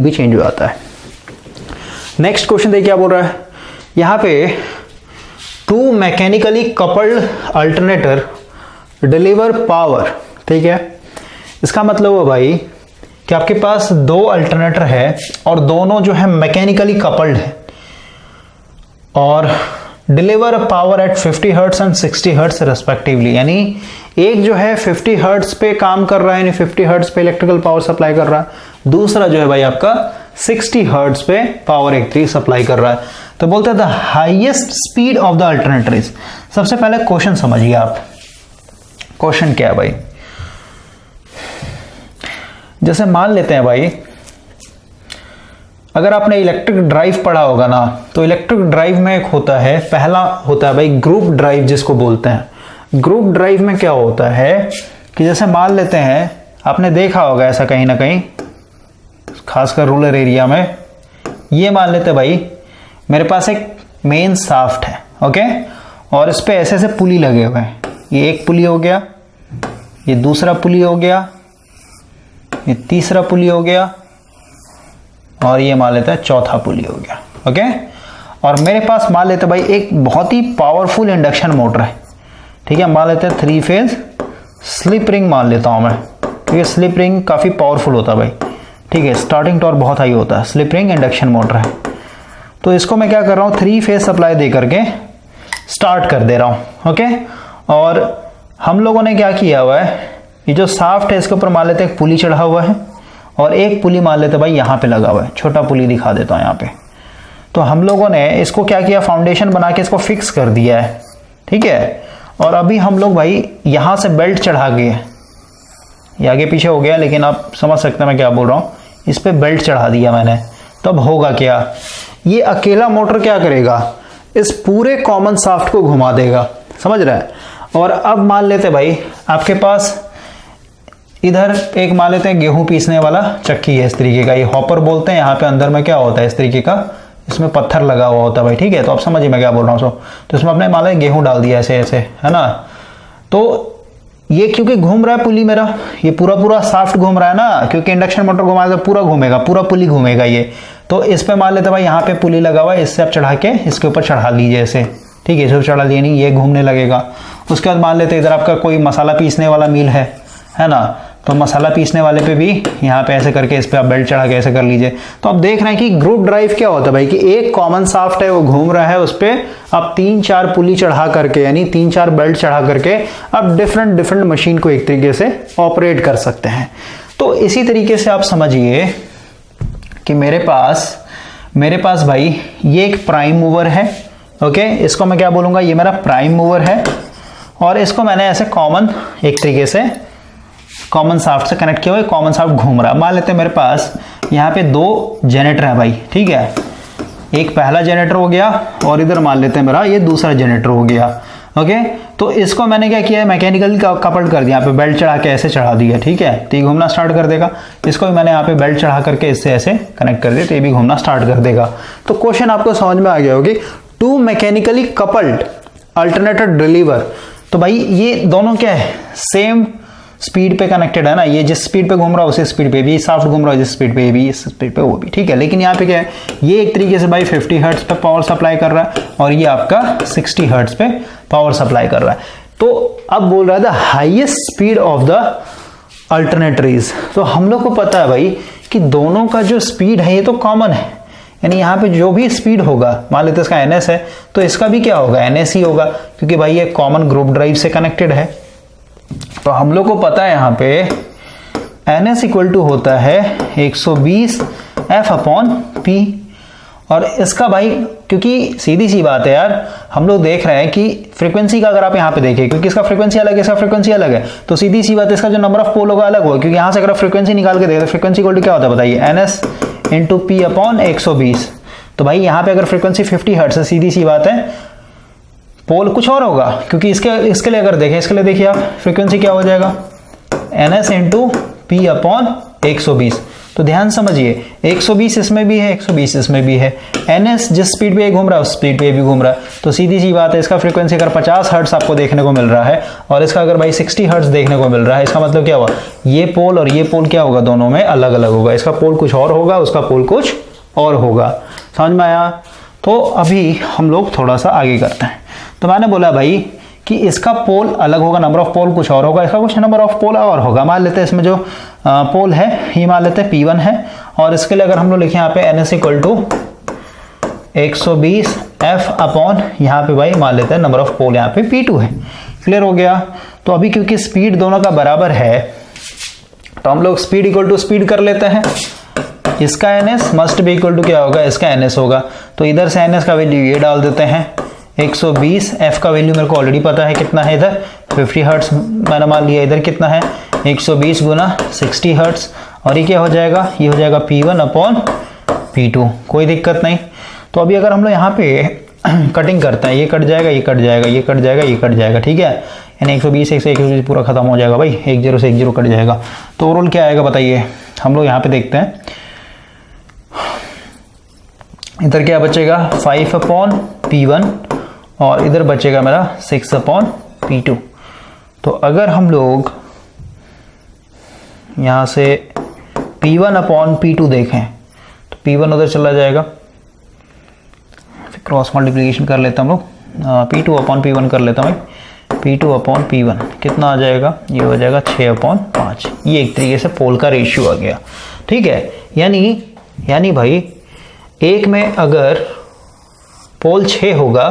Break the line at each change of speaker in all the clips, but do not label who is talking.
भी चेंज हो जाता है। नेक्स्ट क्वेश्चन देखिए क्या बोल रहा है यहाँ पे, two mechanically coupled alternator deliver power. ठीक है, इसका मतलब है भाई कि आपके पास दो अल्टरनेटर है और दोनों जो है मैकेनिकली कपल्ड है और deliver power at 50 hertz and 60 hertz respectively. यानी एक जो है 50 हर्ट्ज पे काम कर रहा है, यानी 50 हर्ट्ज पे इलेक्ट्रिकल पावर सप्लाई कर रहा है, दूसरा जो है भाई आपका 60 हर्ट्ज पे पावर एक सप्लाई कर रहा है। तो बोलते हैं the highest speed of the alternator is. सबसे पहले क्वेश्चन समझिए आप, क्वेश्चन क्या है भाई, जैसे मान लेते हैं भाई अगर आपने इलेक्ट्रिक ड्राइव पढ़ा होगा ना, तो इलेक्ट्रिक ड्राइव में एक होता है, पहला होता है भाई ग्रुप ड्राइव जिसको बोलते हैं। ग्रुप ड्राइव में क्या होता है कि जैसे मान लेते हैं, आपने देखा होगा ऐसा कहीं ना कहीं, खासकर रूरल एरिया में, ये मान लेते भाई मेरे पास एक मेन शाफ्ट है, ओके, और इस पे ऐसे ऐसे पुली लगे हुए हैं। ये एक पुली हो गया, ये दूसरा पुली हो गया, ये तीसरा पुली हो गया और ये मान लेते हैं चौथा पुली हो गया, ओके। और मेरे पास मान लेते भाई एक बहुत ही पावरफुल इंडक्शन मोटर है, ठीक है, मान लेते हैं 3 फेज स्लिप रिंग मान लेता हूं मैं, ठीक है। स्लिप रिंग काफी पावरफुल होता है भाई, ठीक है, स्टार्टिंग टॉर्क बहुत हाई होता है, स्लिप रिंग इंडक्शन मोटर है। तो इसको मैं क्या कर रहा हूं, 3 फेज सप्लाई दे करके स्टार्ट कर दे रहा हूं, ओके। और हम लोगों ने क्या किया हुआ है, ये जो शाफ्ट है इसके ऊपर मान लेते हैं एक पुली चढ़ा हुआ है और एक पुली मान लेते भाई यहाँ पे लगा हुआ है, छोटा पुली दिखा देता हूँ यहाँ पे। तो हम लोगों ने इसको क्या किया, फाउंडेशन बना के इसको फिक्स कर दिया है, ठीक है। और अभी हम लोग भाई यहाँ से बेल्ट चढ़ा गए, ये आगे पीछे हो गया लेकिन आप समझ सकते हैं मैं क्या बोल रहा हूँ, इस पे बेल्ट चढ़ा दिया मैंने। तब होगा क्या, ये अकेला मोटर क्या करेगा, इस पूरे कॉमन शाफ्ट को घुमा देगा, समझ रहा है। और अब मान लेते भाई आपके पास इधर एक मान लेते हैं गेहूं पीसने वाला चक्की है इस तरीके का, ये हॉपर बोलते हैं, यहाँ पे अंदर में क्या होता है इस तरीके का, इसमें पत्थर लगा हुआ होता है भाई, ठीक है। तो आप समझिए मैं क्या बोल रहा हूँ। तो इसमें अपने मान लें गेहूं डाल दिया ऐसे ऐसे, है ना। तो ये क्योंकि घूम रहा है पुली मेरा, ये पूरा पूरा शाफ्ट घूम रहा है ना, क्योंकि इंडक्शन मोटर घुमाएगा पूरा घूमेगा, पूरा पुली घूमेगा ये। तो इस पे मान लेते भाई यहाँ पे पुली लगा हुआ है, इससे आप चढ़ा के इसके ऊपर चढ़ा लीजिए ऐसे, ठीक है। इसको चढ़ा लिए नहीं, ये घूमने लगेगा। उसके बाद मान लेते इधर आपका कोई मसाला पीसने वाला मिल है ना, तो मसाला पीसने वाले पे भी यहाँ पे ऐसे करके इस पे आप बेल्ट चढ़ा के ऐसे कर लीजिए। तो आप देख रहे हैं कि ग्रुप ड्राइव क्या होता है भाई, कि एक कॉमन शाफ्ट है वो घूम रहा है, उस पे आप 3-4 पुली चढ़ा करके, यानी 3-4 बेल्ट चढ़ा करके आप डिफरेंट मशीन को एक तरीके से ऑपरेट कर सकते हैं। तो इसी तरीके से आप समझिए कि मेरे पास भाई ये एक प्राइम मूवर है, ओके। इसको मैं क्या बोलूंगा, ये मेरा प्राइम मूवर है और इसको मैंने ऐसे कॉमन एक तरीके से कॉमन शाफ्ट से कनेक्ट किया हुआ है, कॉमन शाफ्ट घूम रहा है। मान लेते हैं मेरे पास यहाँ पे 2 जनरेटर है भाई, ठीक है। एक पहला जनरेटर हो गया और इधर मान लेते हैं मेरा ये दूसरा जनरेटर हो गया, ओके। तो इसको मैंने क्या किया है, मैकेनिकली कपल्ड कर दिया, यहाँ पे बेल्ट चढ़ा के ऐसे चढ़ा दिया, ठीक है। तो ये घूमना स्टार्ट कर देगा। इसको भी मैंने यहाँ पे बेल्ट चढ़ा करके इससे ऐसे कनेक्ट कर दिया, तो ये भी घूमना स्टार्ट कर देगा। तो क्वेश्चन आपको समझ में आ गया होगी, 2 मैकेनिकली कपल्ड अल्टरनेटर डिलीवर। तो भाई ये दोनों क्या है, सेम स्पीड पे कनेक्टेड है ना, ये जिस स्पीड पे घूम रहा है उसी स्पीड पे भी शाफ्ट घूम रहा है, जिस स्पीड पे ये भी इस स्पीड पे वो भी, ठीक है। लेकिन यहाँ पे क्या है, ये एक तरीके से भाई 50 हर्ट्ज पे पावर सप्लाई कर रहा है और ये आपका 60 हर्ट्ज पे पावर सप्लाई कर रहा है। तो अब बोल रहा है the highest speed of the alternator is. तो हम लोग को पता है भाई कि दोनों का जो स्पीड है ये तो कॉमन है, यानी यहाँ पे जो भी स्पीड होगा, मान लेते इसका NS है तो इसका भी क्या होगा, NS ही होगा, क्योंकि भाई ये कॉमन ग्रुप ड्राइव से कनेक्टेड है। तो हम लोग को पता है यहाँ पे NS इक्वल टू होता है 120 F/P। और इसका भाई, क्योंकि सीधी सी बात है यार, हम लोग देख रहे हैं कि फ्रीक्वेंसी का अगर आप यहाँ पे देखें, क्योंकि इसका फ्रीक्वेंसी अलग है, इसका फ्रीक्वेंसी अलग है, तो सीधी सी बात है इसका जो नंबर ऑफ पोल होगा अलग होगा, क्योंकि यहाँ से अगर फ्रीक्वेंसी निकाल के देखें तो फ्रीक्वेंसी इक्वल टू क्या होता है बताइए, NS × P/120। तो भाई यहाँ पे अगर फ्रीक्वेंसी 50 हर्ट्ज है, सीधी सी बात है पोल कुछ और होगा, क्योंकि इसके लिए अगर देखें, इसके लिए देखिए आप फ्रीक्वेंसी क्या हो जाएगा, NS × P/120। तो तो ध्यान समझिए 120 इसमें भी है, 120 इसमें भी है। NS जिस स्पीड पे घूम रहा है उस स्पीड पे भी घूम रहा है, तो सीधी सी बात है इसका फ्रीक्वेंसी अगर 50 हर्ट्ज आपको देखने को मिल रहा है और इसका अगर भाई 60 हर्ट्ज देखने को मिल रहा है, इसका मतलब क्या हुआ, ये पोल और ये पोल क्या होगा, दोनों में अलग अलग होगा। इसका पोल कुछ और होगा, उसका पोल कुछ और होगा। समझ में आया? तो अभी हम लोग थोड़ा सा आगे करते हैं। तो मैंने बोला भाई कि इसका पोल अलग होगा, नंबर ऑफ पोल कुछ और होगा, इसका कुछ नंबर ऑफ पोल और होगा। मान लेते हैं इसमें जो पोल है ये मान लेते हैं P1 है, और इसके लिए अगर हम लोग लिखें यहाँ पे NS equal to 120 F upon यहाँ पे भाई मान लेते हैं नंबर ऑफ पोल यहाँ पे P2 है। क्लियर हो गया? तो अभी क्योंकि स्पीड दोनों का बराबर है तो हम लोग स्पीड इक्वल टू स्पीड कर लेते हैं। इसका NS must be equal to क्या होगा, इसका NS होगा। तो इधर से NS का वैल्यू ये डाल देते हैं 120, F का वैल्यू मेरे को ऑलरेडी पता है कितना है, इधर 50 हर्ट्स मैंने मान लिया, इधर कितना है 120 गुना 60 हर्ट्स, और ये क्या हो जाएगा, ये हो जाएगा P1 अपॉन P2। कोई दिक्कत नहीं। तो अभी अगर हम लोग यहाँ पे कटिंग करते हैं, ये कट जाएगा, ये कट जाएगा, ये कट जाएगा, ये कट जाएगा, ठीक है, यानी 120 120 पूरा खत्म हो जाएगा भाई, 10 से 10 कट जाएगा। तो ओवरऑल क्या आएगा बताइए, हम लोग यहाँ पे देखते हैं। इधर क्या बचेगा 5 अपॉन P1 और इधर बचेगा मेरा 6 अपॉन P2। तो अगर हम लोग यहाँ से P1 अपॉन P2 देखें तो P1 उधर चला जाएगा, फिर क्रॉस मल्टीप्लिकेशन कर लेते हैं हम लोग, P2 अपॉन P1 कर लेता हूँ। P2 अपॉन P1 कितना आ जाएगा, ये हो जाएगा 6 अपॉन 5। ये एक तरीके से पोल का रेशियो आ गया, ठीक है। यानी भाई एक में अगर पोल 6 होगा,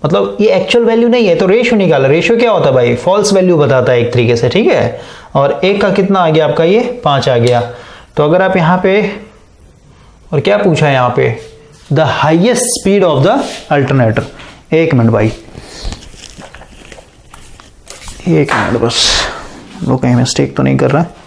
मतलब ये एक्चुअल वैल्यू नहीं है तो रेशियो निकाला। रेशियो क्या होता है भाई, फॉल्स वैल्यू बताता है एक तरीके से, ठीक है। और एक का कितना आ गया आपका, ये 5 आ गया। तो अगर आप यहाँ पे, और क्या पूछा है यहाँ पे, the highest speed of the alternator. एक मिनट भाई, एक मिनट बस, लोग कहीं मिस्टेक तो नहीं कर रहा है।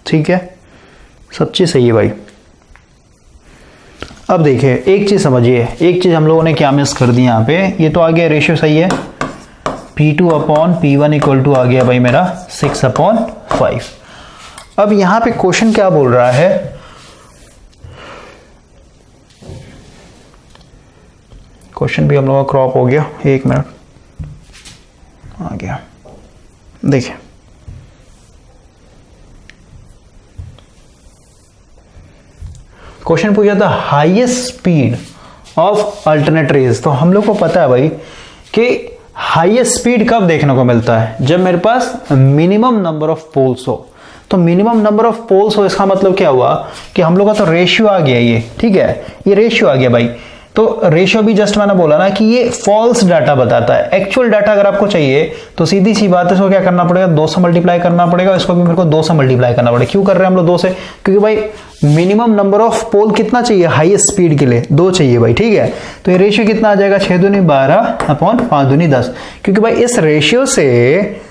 ठीक है, सब चीज़ सही है भाई। अब देखिए एक चीज़ समझिए, एक चीज़ हम लोगों ने क्या मिस कर दी यहाँ पे, ये तो आ गया रेशियो सही है, P2 upon P1 equal to आ गया भाई मेरा 6 अपॉन 5। अब यहाँ पे क्वेश्चन क्या बोल रहा है, क्वेश्चन भी हम लोगों का क्रॉप हो गया, एक मिनट आ गया। देखिए क्वेश्चन पूछा था highest speed of alternate rays. तो हम लोग को पता है भाई कि हाईएस्ट स्पीड कब देखने को मिलता है, जब मेरे पास मिनिमम नंबर ऑफ पोल्स हो। तो मिनिमम नंबर ऑफ पोल्स हो, इसका मतलब क्या हुआ कि हम लोग का तो रेशियो आ गया, ये ठीक है, ये रेशियो आ गया भाई। तो रेशियो भी जस्ट मैंने बोला ना कि ये फॉल्स डाटा बताता है। एक्चुअल डाटा अगर आपको चाहिए तो सीधी सी बात है, इसको क्या करना पड़ेगा, 2 से मल्टीप्लाई करना पड़ेगा। इसको भी मेरे को 2 से मल्टीप्लाई करना पड़ेगा। क्यों कर रहे हैं हम लोग 2 से, क्योंकि भाई मिनिमम नंबर ऑफ पोल कितना चाहिए हाईएस्ट स्पीड के लिए, 2 चाहिए भाई, ठीक है। तो ये रेशियो कितना आ जाएगा, 6 दूनी 12 अपॉन 5 दूनी 10। क्योंकि भाई इस रेशियो से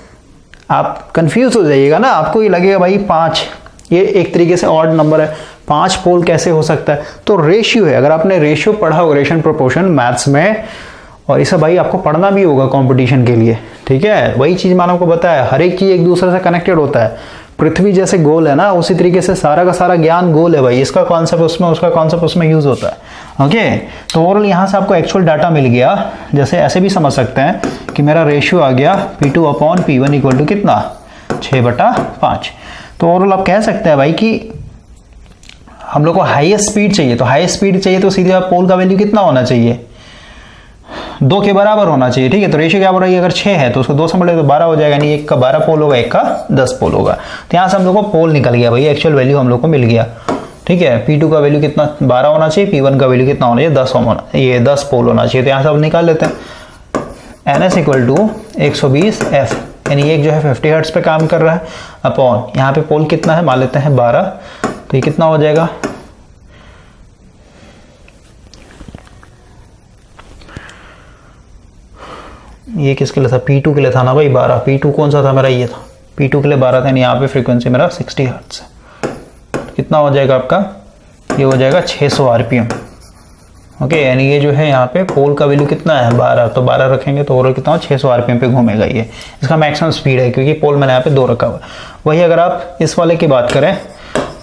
आप कंफ्यूज हो जाइएगा ना, आपको ये लगेगा भाई 5 ये एक तरीके से ऑड नंबर है, 5 पोल कैसे हो सकता है। तो रेशियो है, अगर आपने रेशियो पढ़ा होगा, रेशियो प्रोपोर्शन मैथ्स में, और इसे भाई आपको पढ़ना भी होगा कंपटीशन के लिए, ठीक है। वही चीज मैंने आपको बताया, हर एक चीज एक दूसरे से कनेक्टेड होता है। पृथ्वी जैसे गोल है ना, उसी तरीके से सारा का सारा ज्ञान गोल है भाई, इसका कॉन्सेप्ट उसमें, उसका कॉन्सेप्ट उसमें यूज होता है। ओके, तो ओवरऑल यहाँ से आपको एक्चुअल डाटा मिल गया। जैसे ऐसे भी समझ सकते हैं कि मेरा रेशियो आ गया P2 upon P1 equal to कितना, 6/5। तो ओवरऑल आप कह सकते हैं भाई कि हम लोग को हाईएस्ट स्पीड चाहिए। तो हाईएस्ट स्पीड चाहिए तो सीधे आप पोल का वैल्यू कितना होना चाहिए, 2 के बराबर होना चाहिए, ठीक है। तो रेशियो क्या बोल रही है, अगर 6 है तो उसको 2 से मल्टीप्लाई तो 12 हो जाएगा, यानी एक का 12 पोल होगा, एक का 10 पोल होगा। तो यहाँ से हम लोग को पोल निकल गया भाई, एक्चुअल वैल्यू हम लोग को मिल गया, ठीक है। P2 का वैल्यू कितना 12 होना चाहिए, P1 का वैल्यू कितना होना चाहिए 10 होना, ये 10 पोल होना चाहिए। तो यहाँ से हम निकाल लेते हैं NS इक्वल टू 120 F, यानी एक जो है 50 हर्ट्ज पे काम कर रहा है, अपॉन यहाँ पे पोल कितना है मान लेते हैं 12। तो ये कितना हो जाएगा, ये किसके लिए था, P2 के लिए था ना भाई 12, P2 कौन सा था मेरा, ये था, P2 के लिए 12 था, यहाँ पे फ्रीक्वेंसी मेरा 60 हर्ट्ज है। कितना हो जाएगा आपका, ये हो जाएगा 600 RPM। ओके, यानी ये जो है यहाँ पे पोल का वैल्यू कितना है 12, तो 12 रखेंगे तो ओवरऑल कितना हो 600 RPM पे घूमेगा ये। इसका मैक्सिमम स्पीड है क्योंकि पोल मैंने यहाँ पे 2 रखा हुआ है। वही अगर आप इस वाले की बात करें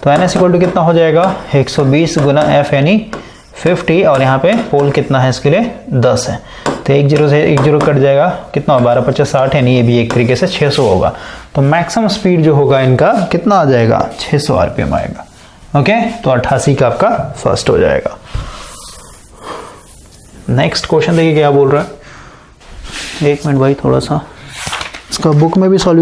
तो NS इक्वल टू कितना हो जाएगा 120 गुना F यानी 50, और यहाँ पे पोल कितना है इसके लिए 10 है, तो 1 0 से 1 0 कट जाएगा, कितना 12 50 60 है, नहीं ये भी एक तरीके से 600 होगा। तो मैक्सिमम स्पीड जो होगा इनका कितना आ जाएगा 600 RPM आएगा। ओके, तो 88 का आपका फर्स्ट हो जाएगा। नेक्स्ट क्वेश्चन देखिए क्या बोल रहा है, एक मिनट भाई, थोड़ा सा इसका बुक में भी सॉल्यूशन